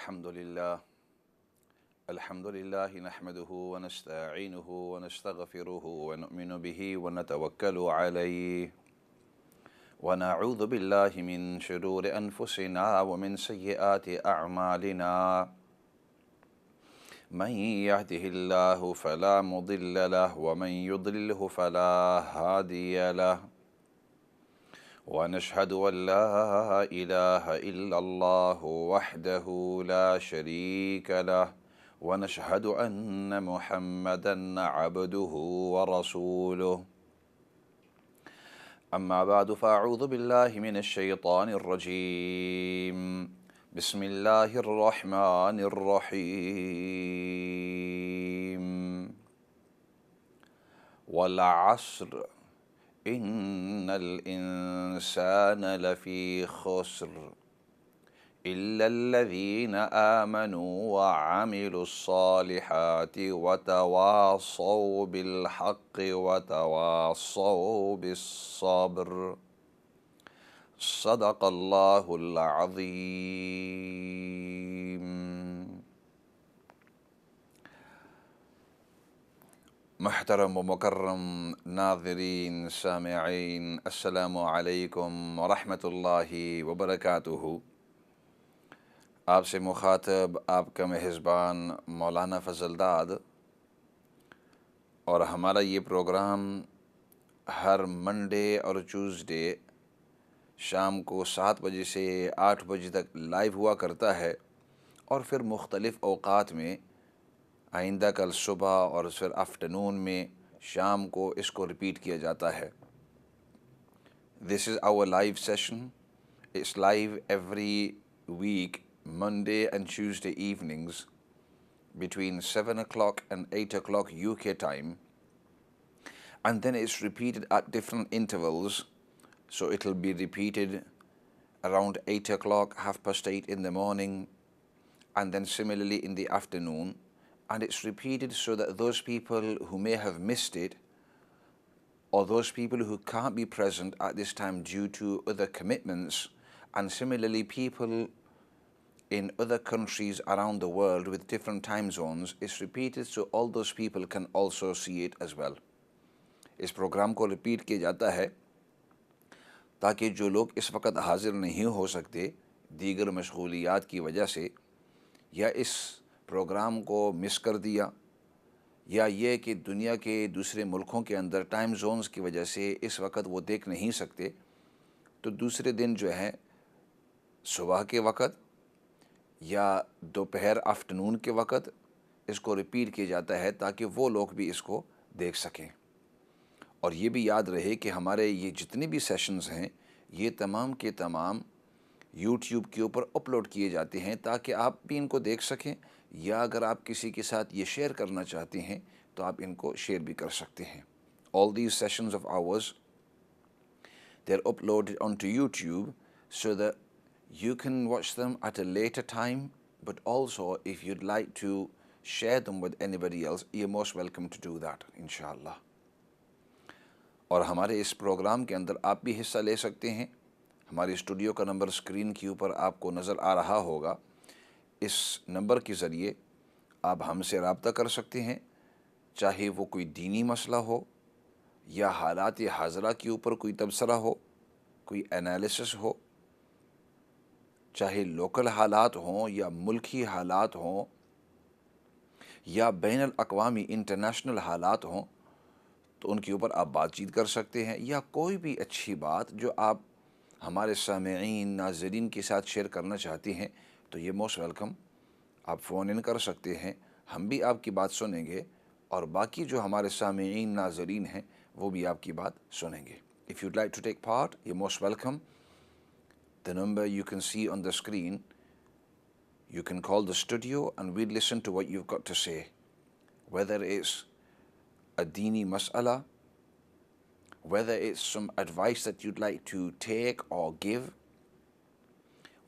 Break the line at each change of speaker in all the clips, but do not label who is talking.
الحمد لله نحمده ونستعينه ونستغفره ونؤمن به ونتوكل عليه ونعوذ بالله من شرور أنفسنا ومن سيئات أعمالنا من يهده الله فلا مضل له ومن يضلله فلا هادي له ونشهد أن لا إله إلا الله وحده لا شريك له ونشهد أن محمدًا عبده ورسوله أما بعد فأعوذ بالله من الشيطان الرجيم بسم الله الرحمن الرحيم والعصر إن الإنسان لفي خسر إلا الذين آمنوا وعملوا الصالحات وتواصوا بالحق وتواصوا بالصبر صدق الله العظيم. محترم و مکرم ناظرین سامعین، السلام علیکم ورحمۃ اللہ وبرکاتہ. آپ سے مخاطب آپ کا میزبان مولانا فضل داد، اور ہمارا یہ پروگرام ہر منڈے اور ٹیوزڈے شام کو 7 بجے سے 8 بجے تک لائیو ہوا کرتا ہے، اور پھر مختلف اوقات میں آئندہ کل صبح اور پھر آفٹرنون میں شام کو اس کو ریپیٹ کیا جاتا ہے. This is our live session. It's live every week, Monday and Tuesday evenings between 7 o'clock and 8 o'clock UK time. And then it's repeated at different intervals. So it'll be repeated around 8 o'clock, 8:30 in the morning, and then similarly in the afternoon. And it's repeated so that those people who may have missed it, or those people who can't be present at this time due to other commitments, and similarly people in other countries around the world with different time zones, it's repeated so all those people can also see it as well. اس programme کو repeat کیا جاتا ہے تاکہ جو لوگ اس وقت حاضر نہیں ہو سکتے دیگر مشغولیات کی وجہ سے، یا اس پروگرام کو مس کر دیا، یا یہ کہ دنیا کے دوسرے ملکوں کے اندر ٹائم زونز کی وجہ سے اس وقت وہ دیکھ نہیں سکتے، تو دوسرے دن جو ہے صبح کے وقت یا دوپہر آفٹرنون کے وقت اس کو ریپیٹ کیا جاتا ہے تاکہ وہ لوگ بھی اس کو دیکھ سکیں. اور یہ بھی یاد رہے کہ ہمارے یہ جتنے بھی سیشنز ہیں یہ تمام کے تمام یوٹیوب کے اوپر اپلوڈ کیے جاتے ہیں تاکہ آپ بھی ان کو دیکھ سکیں، یا اگر آپ کسی کے ساتھ یہ شیئر کرنا چاہتے ہیں تو آپ ان کو شیئر بھی کر سکتے ہیں. All these sessions of ours, they're uploaded onto YouTube so that you can watch them at a later time, but also if you'd like to share them with anybody else, you're most welcome to do that, inshallah. اور ہمارے اس programme کے اندر آپ بھی حصہ لے سکتے ہیں. ہماری اسٹوڈیو کا نمبر اسکرین کے اوپر آپ کو نظر آ رہا ہوگا. اس نمبر کے ذریعے آپ ہم سے رابطہ کر سکتے ہیں، چاہے وہ کوئی دینی مسئلہ ہو، یا حالات حاضرہ کے اوپر کوئی تبصرہ ہو، کوئی انالیسس ہو، چاہے لوکل حالات ہوں یا ملکی حالات ہوں، یا بین الاقوامی انٹرنیشنل حالات ہوں، تو ان کے اوپر آپ بات چیت کر سکتے ہیں. یا کوئی بھی اچھی بات جو آپ ہمارے سامعین ناظرین کے ساتھ شیئر کرنا چاہتے ہیں تو یہ موسٹ ویلکم، آپ فون ان کر سکتے ہیں، ہم بھی آپ کی بات سنیں گے، اور باقی جو ہمارے سامعین ناظرین ہیں وہ بھی آپ کی بات سنیں گے. If you'd like to take part, you're most welcome. The number you can see on the screen, you can call the studio and we'll listen to what you've got to say, whether it's a dini mas'ala, whether it's some advice that you'd like to take or give,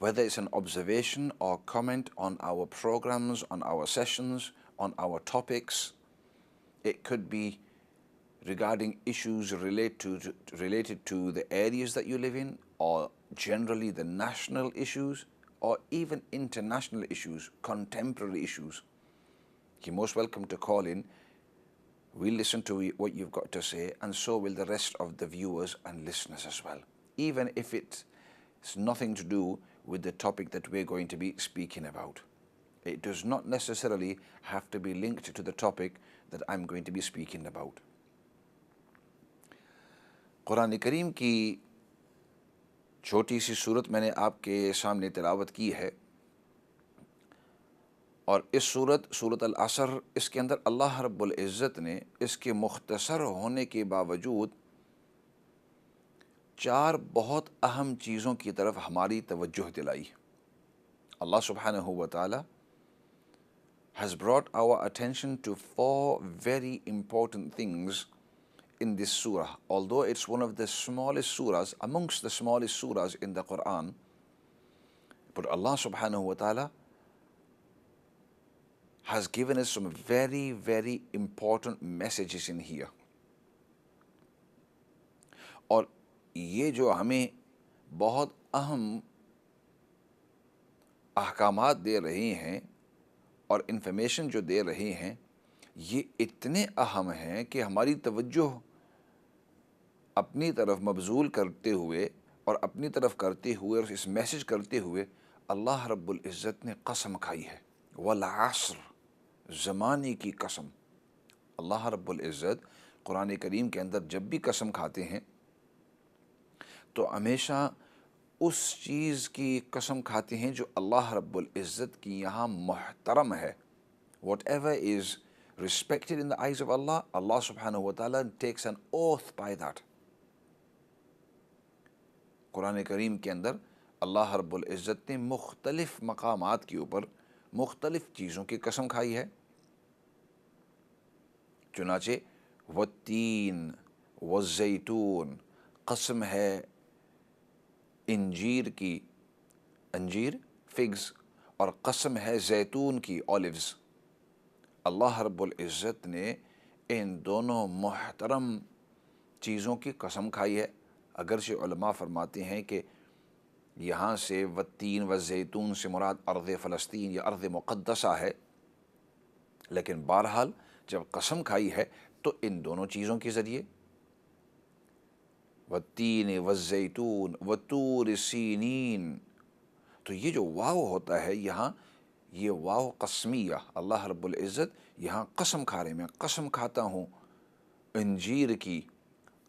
whether it's an observation or comment on our programs, on our sessions, on our topics. It could be regarding issues related to the areas that you live in, or generally the national issues or even international issues, contemporary issues, you're most welcome to call in. We'll listen to what you've got to say, and so will the rest of the viewers and listeners as well, even if it's nothing to do with the topic that we're going to be speaking about. It does not necessarily have to be linked to the topic that I'm going to be speaking about. قرآن کریم کی چھوٹی سی صورت میں نے آپ کے سامنے تلاوت کی ہے، اور اس صورت العصر، اس کے اندر اللہ رب العزت نے اس کے مختصر ہونے کے باوجود 4 بہت اہم چیزوں کی طرف ہماری توجہ دلائی۔ اللہ سبحانہ و تعالی has brought our attention to 4 very important things in this surah. Although it's one of the smallest surahs, amongst the smallest surahs in the Quran, but Allah subhanahu wa ta'ala has given us some very, very important messages in here. اور یہ جو ہمیں بہت اہم احکامات دے رہے ہیں اور انفارمیشن جو دے رہے ہیں، یہ اتنے اہم ہیں کہ ہماری توجہ اپنی طرف مبذول کرتے ہوئے اور اپنی طرف کرتے ہوئے اور اس میسج کرتے ہوئے اللہ رب العزت نے قسم کھائی ہے، والعصر، زمانے کی قسم۔ اللہ رب العزت قرآن کریم کے اندر جب بھی قسم کھاتے ہیں تو ہمیشہ اس چیز کی قسم کھاتے ہیں جو اللہ رب العزت کی یہاں محترم ہے۔ Whatever is respected in the eyes of Allah, Allah subhanahu wa ta'ala takes an oath by that. قرآن کریم کے اندر اللہ رب العزت نے مختلف مقامات کے اوپر مختلف چیزوں کی قسم کھائی ہے، چنانچہ والتین والزیتون، قسم ہے انجیر کی، انجیر فگز، اور قسم ہے زیتون کی، اولیوز۔ اللہ رب العزت نے ان دونوں محترم چیزوں کی قسم کھائی ہے، اگرچہ علماء فرماتے ہیں کہ یہاں سے والتین والزیتون سے مراد ارض فلسطین یا ارض مقدسہ ہے، لیکن بہرحال جب قسم کھائی ہے تو ان دونوں چیزوں کے ذریعے، والتین والزیتون وطور سینین، تو یہ جو واو ہوتا ہے یہاں، یہ واو قسمیہ، اللہ رب العزت یہاں قسم کھا رہے، میں قسم کھاتا ہوں انجیر کی،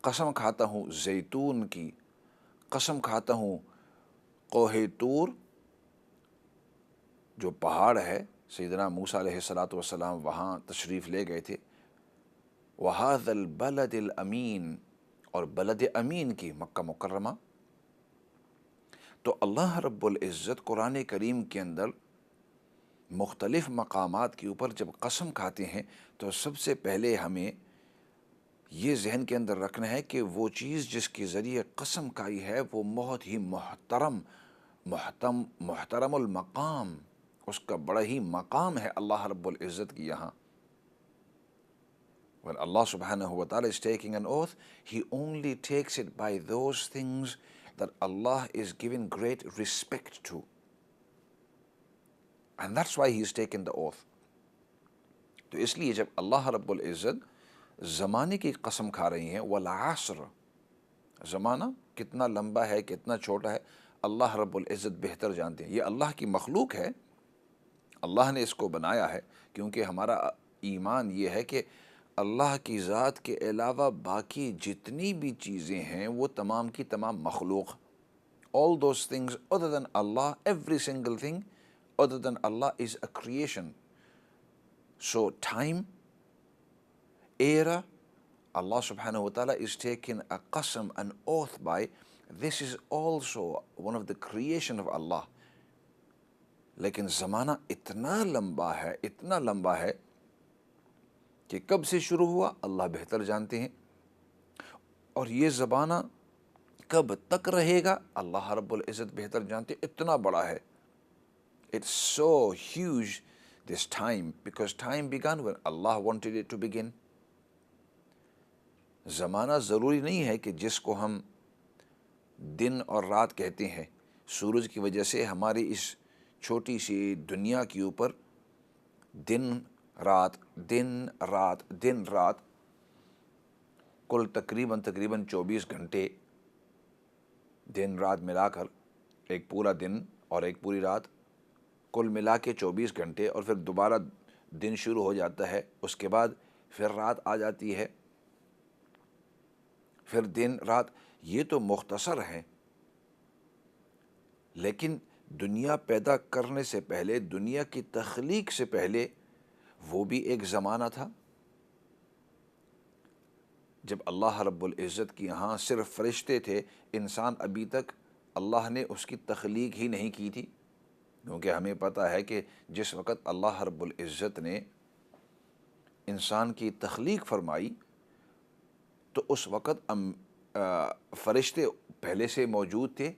قسم کھاتا ہوں زیتون کی، قسم کھاتا ہوں کوہ طور، جو پہاڑ ہے سیدنا موسیٰ علیہ السلام وہاں تشریف لے گئے تھے، وَهَذَا الْبَلَدِ الْأَمِينَ، اور بلد امین کی، مکہ مکرمہ۔ تو اللہ رب العزت قرآن کریم کے اندر مختلف مقامات کے اوپر جب قسم کھاتے ہیں تو سب سے پہلے ہمیں یہ ذہن کے اندر رکھنا ہے کہ وہ چیز جس کے ذریعے قسم کھائی ہے وہ بہت ہی محترم المقام، اس کا بڑا ہی مقام ہے اللہ رب العزت کی یہاں۔ When Allah subhanahu wa ta'ala is taking an oath, He only takes it by those things that Allah is giving great respect to. And that's why He is taking the oath. تو اس لیے جب اللہ رب العزت زمانے کی قسم کھا رہی ہیں، والعصر، زمانہ کتنا لمبا ہے کتنا چھوٹا ہے اللہ رب العزت بہتر جانتے ہیں، یہ اللہ کی مخلوق ہے، اللہ نے اس کو بنایا ہے، کیونکہ ہمارا ایمان یہ ہے کہ اللہ کی ذات کے علاوہ باقی جتنی بھی چیزیں ہیں وہ تمام کی تمام مخلوق، all those things other than Allah, every single thing other than Allah is a creation. So time, era, Allah subhanahu wa ta'ala is taking a qasam, an oath by, this is also one of the creation of Allah. لیکن زمانہ اتنا لمبا ہے کہ کب سے شروع ہوا اللہ بہتر جانتے ہیں، اور یہ زمانہ کب تک رہے گا اللہ رب العزت بہتر جانتے ہیں، اتنا بڑا ہے۔ It's so huge, this time, because time began when Allah wanted it to begin. زمانہ ضروری نہیں ہے کہ جس کو ہم دن اور رات کہتے ہیں، سورج کی وجہ سے ہماری اس چھوٹی سی دنیا کے اوپر دن رات دن رات دن رات کل تقریباً 24 گھنٹے دن رات ملا کر ایک پورا دن اور ایک پوری رات کل ملا کے 24 گھنٹے، اور پھر دوبارہ دن شروع ہو جاتا ہے، اس کے بعد پھر رات آ جاتی ہے، پھر دن رات. یہ تو مختصر ہیں، لیکن دنیا پیدا کرنے سے پہلے، دنیا کی تخلیق سے پہلے وہ بھی ایک زمانہ تھا جب اللہ رب العزت کی یہاں صرف فرشتے تھے. انسان ابھی تک اللہ نے اس کی تخلیق ہی نہیں کی تھی، کیونکہ ہمیں پتہ ہے کہ جس وقت اللہ رب العزت نے انسان کی تخلیق فرمائی تو اس وقت فرشتے پہلے سے موجود تھے.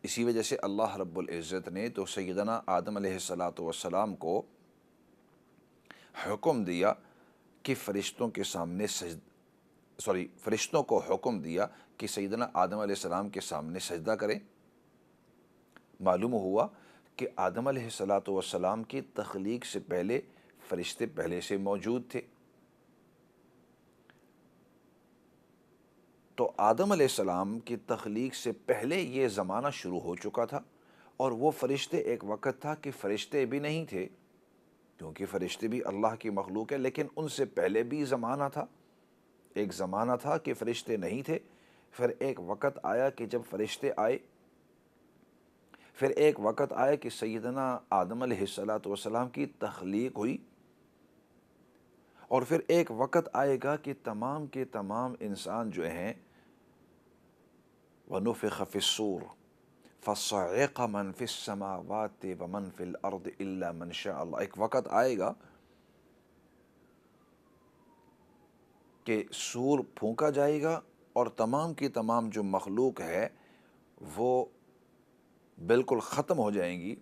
اسی وجہ سے اللہ رب العزت نے تو سیدنا آدم علیہ السلام کو حکم دیا کہ فرشتوں کو حکم دیا کہ سیدنا آدم علیہ السلام کے سامنے سجدہ کریں. معلوم ہوا کہ آدم علیہ السلام کی تخلیق سے پہلے فرشتے پہلے سے موجود تھے. تو آدم علیہ السلام کی تخلیق سے پہلے یہ زمانہ شروع ہو چکا تھا، اور وہ فرشتے ایک وقت تھا کہ فرشتے بھی نہیں تھے، کیونکہ فرشتے بھی اللہ کی مخلوق ہے، لیکن ان سے پہلے بھی زمانہ تھا. ایک زمانہ تھا کہ فرشتے نہیں تھے، پھر ایک وقت آیا کہ جب فرشتے آئے، پھر ایک وقت آیا کہ سیدنا آدم علیہ السلام کی تخلیق ہوئی، اور پھر ایک وقت آئے گا کہ تمام کے تمام انسان جو ہیں وَنُفِخَ فِي الصُّورِ فَصَعِقَ مَنْ فِي السَّمَاوَاتِ وَمَنْ فِي الْأَرْضِ إِلَّا مَنْ شَاءَ اللَّهُ. ایک وقت آئے گا کہ سور پھونکا جائے گا اور تمام کی تمام جو مخلوق ہے وہ بالکل ختم ہو جائیں گی،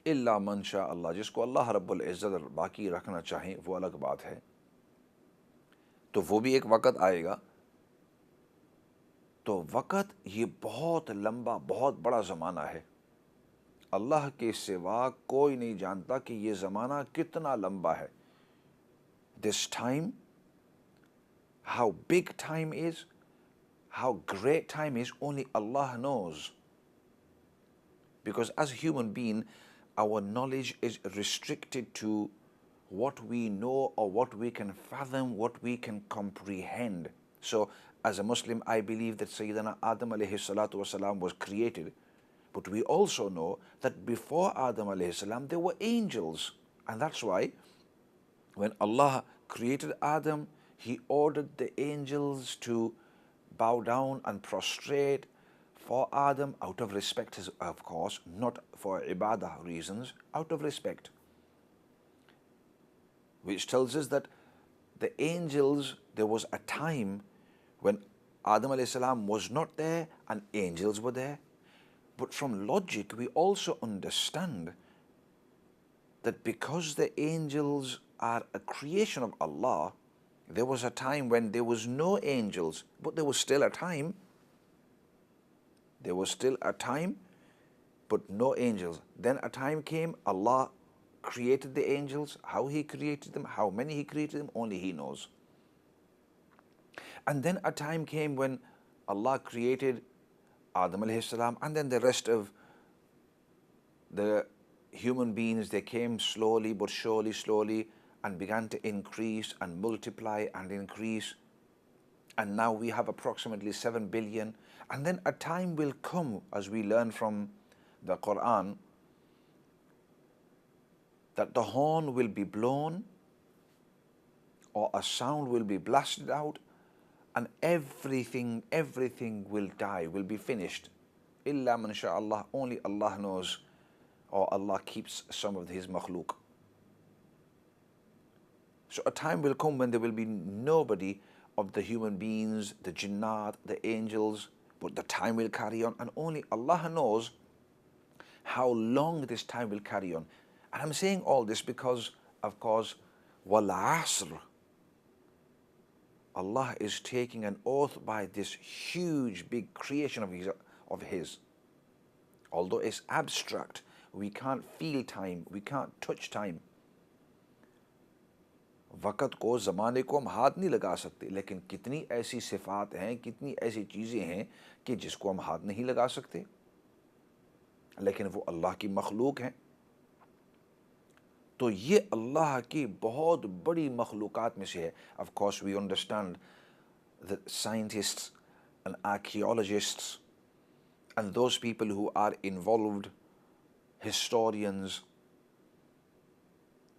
الا من شاء اللہ، جس کو اللہ رب العزت باقی رکھنا چاہیں وہ الگ بات ہے. تو وہ بھی ایک وقت آئے گا. تو وقت یہ بہت لمبا، بہت بڑا زمانہ ہے. اللہ کے سوا کوئی نہیں جانتا کہ یہ زمانہ کتنا لمبا ہے. This time, how big time is, how great time is, only Allah knows. Because as human being, our knowledge is restricted to what we know or what we can fathom, what we can comprehend. So as a Muslim, I believe that Sayyidina Adam alayhi salatu wasalam was created. But we also know that before Adam alayhi salam, there were angels. And that's why when Allah created Adam, He ordered the angels to bow down and prostrate for Adam out of respect, of course, not for ibadah reasons, out of respect. Which tells us that the angels, there was a time when Adam alayhi salam was not there and angels were there. But from logic, we also understand that because the angels are a creation of Allah, there was a time when there was no angels, but there was still a time. There was still a time, but no angels. Then a time came, Allah created the angels. How He created them, how many He created them, only He knows. And then a time came when Allah created Adam alayhi salam, and then the rest of the human beings, they came slowly but slowly, and began to increase and multiply and increase. And now we have approximately 7 billion. And then a time will come, as we learn from the Quran, that the horn will be blown or a sound will be blasted out, and everything will die, will be finished. Illa man sha Allah, only Allah knows, or Allah keeps some of His makhluk. So a time will come when there will be nobody of the human beings, the jinnat, the angels, but the time will carry on, and only Allah knows how long this time will carry on. And I'm saying all this because, of course, wal asr, Allah is taking an oath by this huge, big creation of His, although it's abstract, we can't feel time, we can't touch time. وقت کو زمانے کو ہم ہاتھ نہیں لگا سکتے، لیکن کتنی ایسی صفات ہیں، کتنی ایسی چیزیں ہیں کہ جس کو ہم ہاتھ نہیں لگا سکتے، لیکن وہ اللہ کی مخلوق ہیں. تو یہ اللہ کی بہت بڑی مخلوقات میں سے ہے. Of course we understand the scientists and archaeologists and those people who are involved, historians,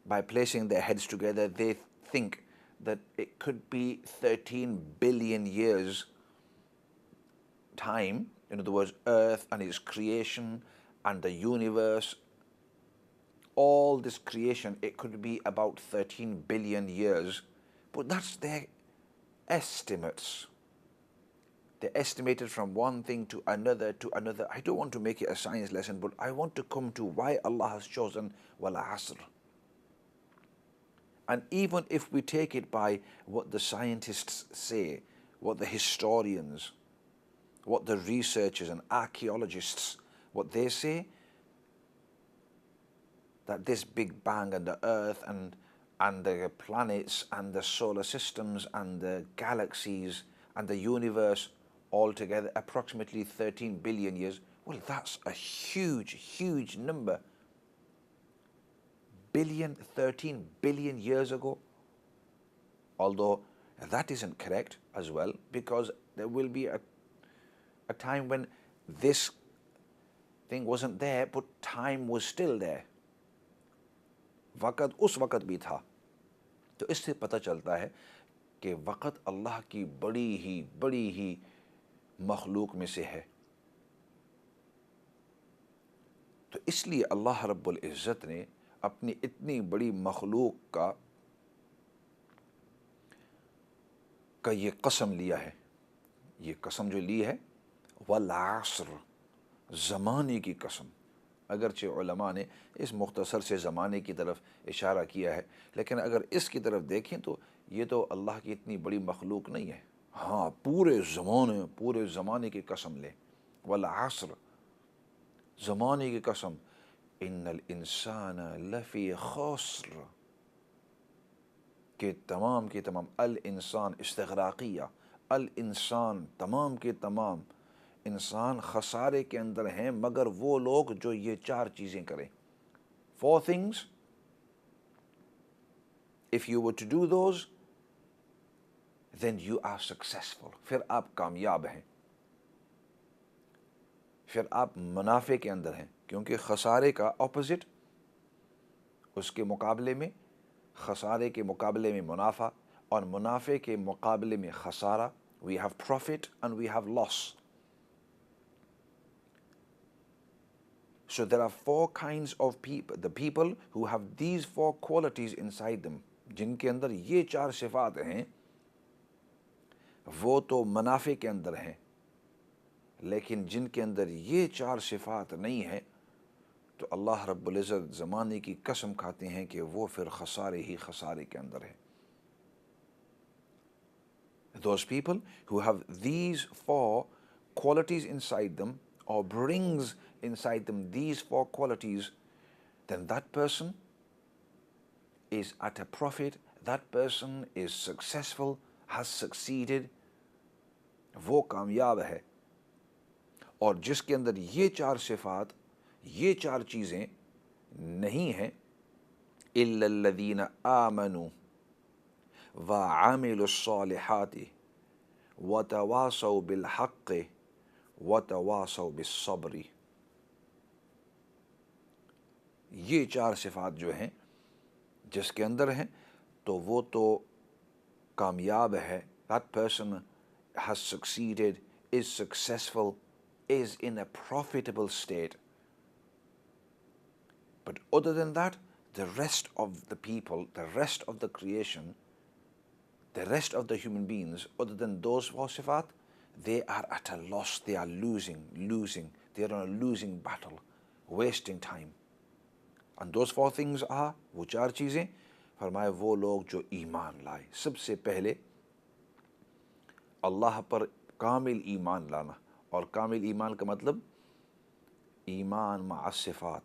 by placing their heads together, they think that it could be 13 billion years time. In other words, Earth and its creation and the universe, all this creation, it could be about 13 billion years. But that's their estimates. They estimated from one thing to another to another. I don't want to make it a science lesson, but I want to come to why Allah has chosen wal asr. And even if we take it by what the scientists say, what the historians, what the researchers and archaeologists, what they say, that this Big Bang and the Earth and the planets and the solar systems and the galaxies and the universe altogether approximately 13 billion years. Well, that's a huge, huge number. 13 billion years ago. Although that isn't correct as well, because there will be a time when this thing wasn't there, but time was still there. وقت اس وقت بھی تھا. تو اس سے پتہ چلتا ہے کہ وقت اللہ کی بڑی ہی مخلوق میں سے ہے. تو اس لیے اللہ رب العزت نے اپنی اتنی بڑی مخلوق کا یہ قسم لیا ہے. یہ قسم جو لی ہے والعصر، زمانے کی قسم. اگرچہ علماء نے اس مختصر سے زمانے کی طرف اشارہ کیا ہے، لیکن اگر اس کی طرف دیکھیں تو یہ تو اللہ کی اتنی بڑی مخلوق نہیں ہے. ہاں، پورے زمانے کی قسم لے. والعصر، زمانے کی قسم. ان الانسان لفی خسر، کہ تمام کے تمام، الانسان استغراقیہ، الانسان تمام کے تمام انسان خسارے کے اندر ہیں، مگر وہ لوگ جو یہ 4 چیزیں کریں. 4 things, if you were to do those, then you are successful. پھر آپ کامیاب ہیں، پھر آپ منافع کے اندر ہیں. کیونکہ خسارے کا اپوزٹ، اس کے مقابلے میں، خسارے کے مقابلے میں منافع، اور منافع کے مقابلے میں خسارہ. We have profit and we have loss. So there are 4 kinds of people. The people who have these 4 qualities inside them, جن کے اندر یہ 4 صفات ہیں، وہ تو منافع کے اندر ہیں. لیکن جن کے اندر یہ 4 صفات نہیں ہیں، تو اللہ رب العزت زمانے کی قسم کھاتے ہیں کہ وہ پھر خسارے کے اندر ہیں. Those people who have these 4 qualities inside them, or brings inside them these 4 qualities, then that person is at a profit, that person is successful, has succeeded, وہ کامیاب ہے. اور جس کے اندر یہ 4 صفات، یہ 4 چیزیں نہیں ہیں، إِلَّا الَّذِينَ آمَنُوا وَعَمِلُوا الصَّالِحَاتِ وَتَوَاصَوْا بِالْحَقِّ وَتَوَاصَوْا بِالصَّبْرِ. یہ 4 صفات جو ہیں جس کے اندر ہیں، تو وہ تو کامیاب ہے. That person has succeeded, is successful, is in a profitable state. But other than that, the rest of the people, the rest of the creation, the rest of the human beings, other than those 4 sifat, they are at a loss. They are losing. They are on a losing battle, wasting time. And those 4 things are, وہ 4 چیزیں فرمائے، وہ لوگ جو ایمان لائے. سب سے پہلے اللہ پر کامل ایمان لانا. اور کامل ایمان کا مطلب ایمان مع صفات،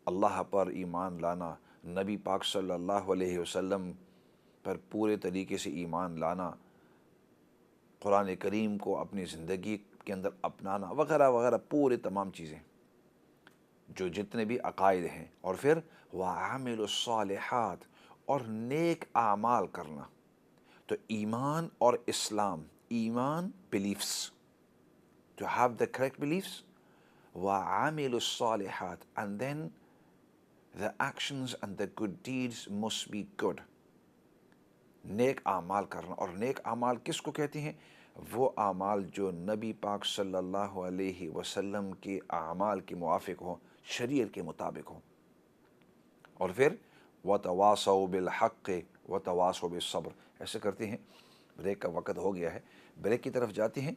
اللہ پر ایمان لانا، نبی پاک صلی اللہ علیہ وسلم پر پورے طریقے سے ایمان لانا، قرآن کریم کو اپنی زندگی کے اندر اپنانا وغیرہ وغیرہ، پورے تمام چیزیں جو جتنے بھی عقائد ہیں، اور پھر وَعَامِلُ الصَّالِحَات، اور نیک اعمال کرنا۔ تو ایمان اور اسلام، ایمان beliefs, to have the correct beliefs، وَعَامِلُ الصَّالِحَات، and then the actions and the good deeds must be good۔ نیک اعمال کرنا، اور نیک اعمال کس کو کہتے ہیں؟ وہ اعمال جو نبی پاک صلی اللہ علیہ وسلم کے اعمال کے موافق ہوں، شریعت کے مطابق ہوں۔ اور پھر وَتَوَاصَوْا بِالْحَقِّ وَتَوَاصَوْا بِالصَّبْرِ۔ ایسے کرتے ہیں، بریک کا وقت ہو گیا ہے، بریک کی طرف جاتے ہیں،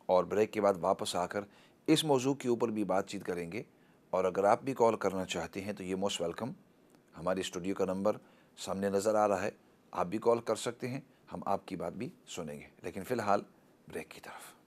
اور بریک کے بعد واپس آ کر اس موضوع کے اوپر بھی بات چیت کریں گے۔ اور اگر آپ بھی کال کرنا چاہتے ہیں تو یہ موسٹ ویلکم، ہماری اسٹوڈیو کا نمبر سامنے نظر آ رہا ہے، آپ بھی کال کر سکتے ہیں، ہم آپ کی بات بھی سنیں گے۔ لیکن فی الحال بریک کی طرف۔